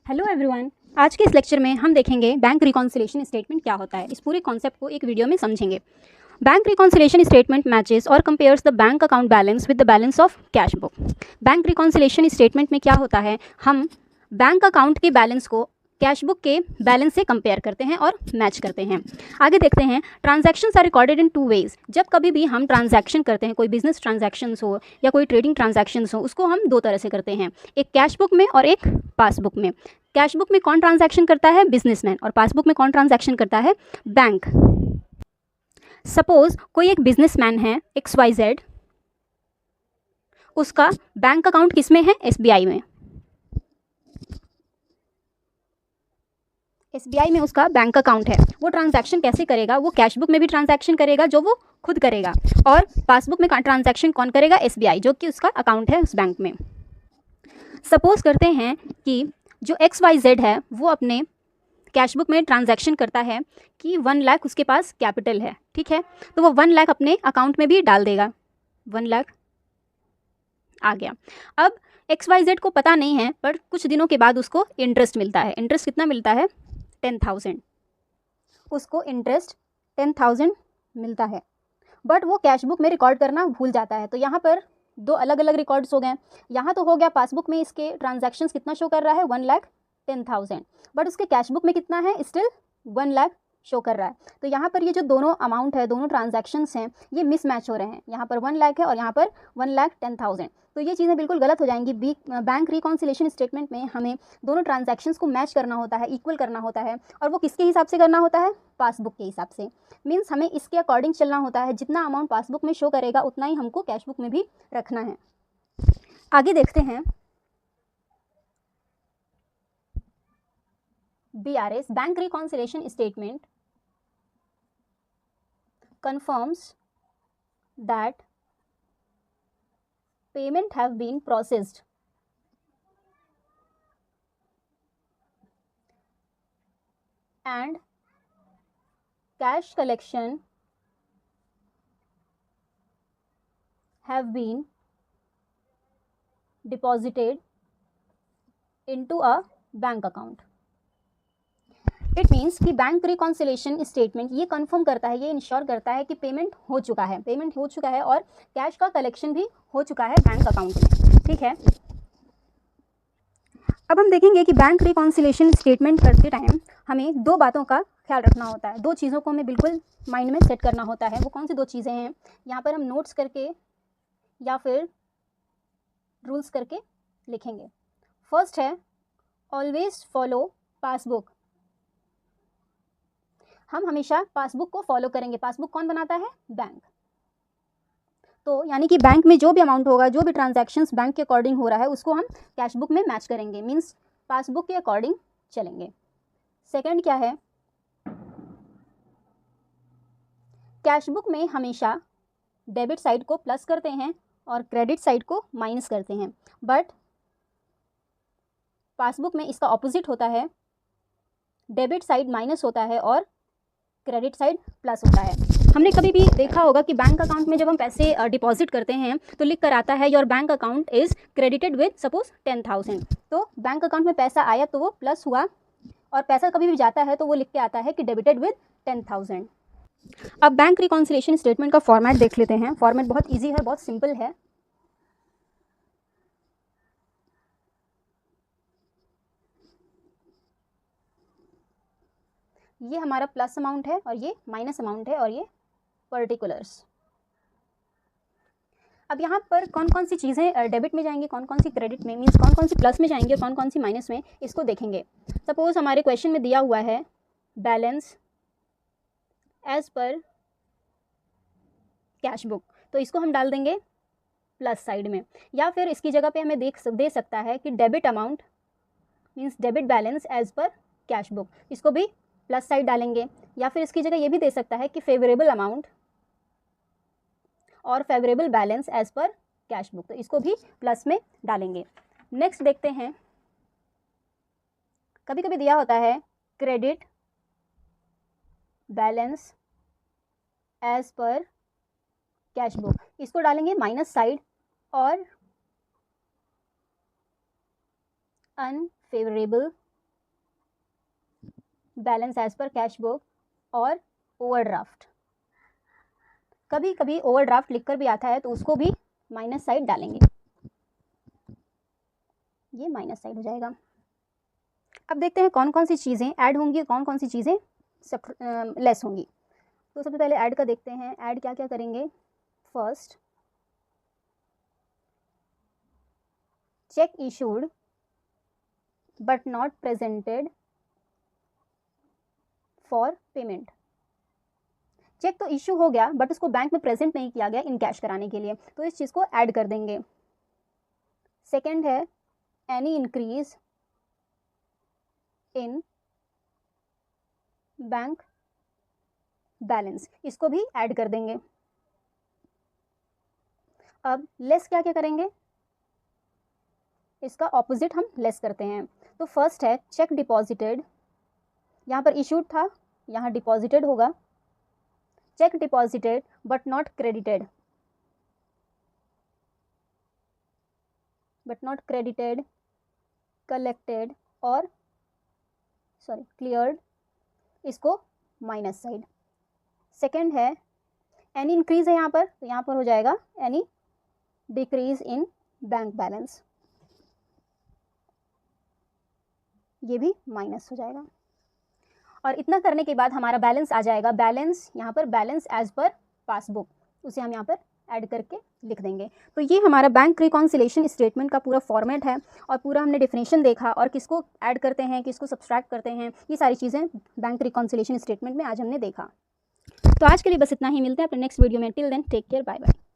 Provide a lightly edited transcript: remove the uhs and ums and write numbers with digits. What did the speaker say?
Hello everyone. आज के इस लेक्चर में हम देखेंगे बैंक रिकॉन्सिलिएशन स्टेटमेंट क्या होता है। इस पूरे कॉन्सेप्ट को एक वीडियो में समझेंगे। बैंक रिकॉन्सिलिएशन स्टेटमेंट मैचेस और compares the bank account balance with the balance of cash book. Bank reconciliation statement में क्या होता है, हम बैंक अकाउंट के बैलेंस को कैश बुक के बैलेंस से कंपेयर करते हैं और मैच करते हैं। आगे देखते हैं, transactions are recorded in 2 ways. जब कभी भी हम ट्रांजैक्शन करते हैं, कोई बिजनेस ट्रांजैक्शंस हो या कोई ट्रेडिंग ट्रांजैक्शंस हो, उसको हम 2 तरह से करते हैं, एक कैश बुक में और एक पासबुक में। कैश बुक में कौन ट्रांजैक्शन करता है? बिजनेसमैन। और पासबुक में कौन ट्रांजैक्शन करता है? बैंक। सपोज कोई एक बिजनेसमैन है XYZ, उसका बैंक अकाउंट किस में है? SBI में। SBI में उसका बैंक अकाउंट है। वो ट्रांजैक्शन कैसे करेगा? वो कैश बुक में भी ट्रांजैक्शन करेगा जो वो खुद करेगा, और पासबुक में ट्रांजैक्शन कौन करेगा? SBI, जो कि उसका अकाउंट है उस बैंक में। सपोज करते हैं कि जो XYZ है वो अपने कैश बुक में ट्रांजैक्शन करता है कि 1 लाख उसके पास कैपिटल है, ठीक है। तो वो 1 लाख अपने अकाउंट में भी डाल देगा। 1 लाख आ गया। अब XYZ को पता नहीं है, पर कुछ दिनों के बाद उसको इंटरेस्ट मिलता है। इंटरेस्ट कितना मिलता है? 10,000। उसको इंटरेस्ट 10,000 मिलता है, बट वो कैश बुक में रिकॉर्ड करना भूल जाता है। तो यहाँ पर 2 अलग अलग रिकॉर्ड्स हो गए। यहाँ तो हो गया पासबुक में इसके ट्रांजैक्शंस कितना शो कर रहा है? 1,10,000, बट उसके कैश बुक में कितना है? स्टिल 1 लाख शो कर रहा है। तो यहाँ पर ये जो दोनों अमाउंट है, दोनों ट्रांजैक्शंस हैं, ये मिसमैच हो रहे हैं। यहाँ पर 1 लाख है और यहाँ पर 1,10,000। तो ये चीज़ें बिल्कुल गलत हो जाएंगी। बैंक रिकॉन्सिलिएशन स्टेटमेंट में हमें दोनों ट्रांजैक्शंस को मैच करना होता है, इक्वल करना होता है, और वो किसके हिसाब से करना होता है? पासबुक के हिसाब से। मीन्स हमें इसके अकॉर्डिंग चलना होता है। जितना अमाउंट पासबुक में शो करेगा उतना ही हमको कैश बुक में भी रखना है। आगे देखते हैं, BRS bank reconciliation statement confirms that payment have been processed and cash collection have been deposited into a bank account. It means कि बैंक रिकॉन्सिलिएशन स्टेटमेंट ये कंफर्म करता है, ये इंश्योर करता है कि पेमेंट हो चुका है और कैश का कलेक्शन भी हो चुका है बैंक अकाउंट में, ठीक है। अब हम देखेंगे कि बैंक रिकॉन्सिलिएशन स्टेटमेंट करते टाइम हमें 2 बातों का ख्याल रखना होता है। 2 चीज़ों को हमें बिल्कुल माइंड में सेट करना होता है। वो कौन सी 2 चीज़ें हैं? यहाँ पर हम नोट्स करके या फिर रूल्स करके लिखेंगे। फर्स्ट है, ऑलवेज फॉलो पासबुक। हम हमेशा पासबुक को फॉलो करेंगे। पासबुक कौन बनाता है? बैंक। तो यानी कि बैंक में जो भी अमाउंट होगा, जो भी ट्रांजैक्शंस बैंक के अकॉर्डिंग हो रहा है, उसको हम कैश बुक में मैच करेंगे। मीन्स पासबुक के अकॉर्डिंग चलेंगे। सेकंड क्या है, कैश बुक में हमेशा डेबिट साइड को प्लस करते हैं और क्रेडिट साइड को माइनस करते हैं, बट पासबुक में इसका ऑपोजिट होता है। डेबिट साइड माइनस होता है और क्रेडिट साइड प्लस होता है। हमने कभी भी देखा होगा कि बैंक अकाउंट में जब हम पैसे डिपॉजिट करते हैं तो लिख कर आता है your bank account is credited with suppose 10,000। तो बैंक अकाउंट में पैसा आया तो वो प्लस हुआ, और पैसा कभी भी जाता है तो वो लिख के आता है कि डेबिटेड विद 10,000। अब बैंक रिकॉन्सिलिएशन स्टेटमेंट का फॉर्मेट देख लेते हैं। फॉर्मेट बहुत ईजी है, बहुत सिंपल है। ये हमारा प्लस अमाउंट है और ये माइनस अमाउंट है और ये पर्टिकुलर्स। अब यहाँ पर कौन कौन सी चीज़ें डेबिट में जाएंगी, कौन कौन सी क्रेडिट में, मीन्स कौन कौन सी प्लस में जाएंगी और कौन कौन सी माइनस में, इसको देखेंगे। सपोज हमारे क्वेश्चन में दिया हुआ है balance as per cash book, तो इसको हम डाल देंगे प्लस साइड में। या फिर इसकी जगह पे हमें दे सकता है कि debit amount means debit balance as per cash book, इसको भी प्लस साइड डालेंगे। या फिर इसकी जगह ये भी दे सकता है कि फेवरेबल अमाउंट और favourable balance as per cash book, तो इसको भी प्लस में डालेंगे। नेक्स्ट देखते हैं, कभी कभी दिया होता है credit balance as per cash book, इसको डालेंगे माइनस साइड और unfavourable balance as per cash book और ओवरड्राफ्ट। कभी कभी ओवरड्राफ्ट लिखकर भी आता है तो उसको भी माइनस साइड डालेंगे, ये माइनस साइड हो जाएगा। अब देखते हैं कौन कौन सी चीज़ें ऐड होंगी, कौन कौन सी चीज़ें लेस होंगी। तो सबसे पहले ऐड का देखते हैं। ऐड क्या क्या करेंगे। First, cheque issued but not presented for payment. Cheque तो इशू हो गया बट उसको बैंक में प्रेजेंट नहीं किया गया इन कैश कराने के लिए, तो इस चीज़ को ऐड कर देंगे। सेकंड है any increase in bank balance, इसको भी ऐड कर देंगे। अब लेस क्या क्या करेंगे, इसका ऑपोजिट हम लेस करते हैं। तो फर्स्ट है चेक डिपॉजिटेड, यहाँ पर इशूड था, यहाँ डिपॉजिटेड होगा। Check deposited but not credited, collected और क्लियर्ड, इसको माइनस साइड। सेकेंड है एनी इंक्रीज है यहाँ पर, तो यहाँ पर हो जाएगा any decrease in bank balance, ये भी माइनस हो जाएगा। और इतना करने के बाद हमारा बैलेंस आ जाएगा। बैलेंस यहाँ पर बैलेंस एज पर पासबुक, उसे हम यहाँ पर ऐड करके लिख देंगे। तो ये हमारा बैंक रिकॉन्सिलेशन स्टेटमेंट का पूरा फॉर्मेट है और पूरा हमने डेफिनेशन देखा और किसको ऐड करते हैं, किसको सब्सट्रैक्ट करते हैं, ये सारी चीज़ें बैंक रिकॉन्सिलेशन स्टेटमेंट में आज हमने देखा। तो आज के लिए बस इतना ही, मिलते हैं अपने नेक्स्ट वीडियो में। Till then take care, bye bye.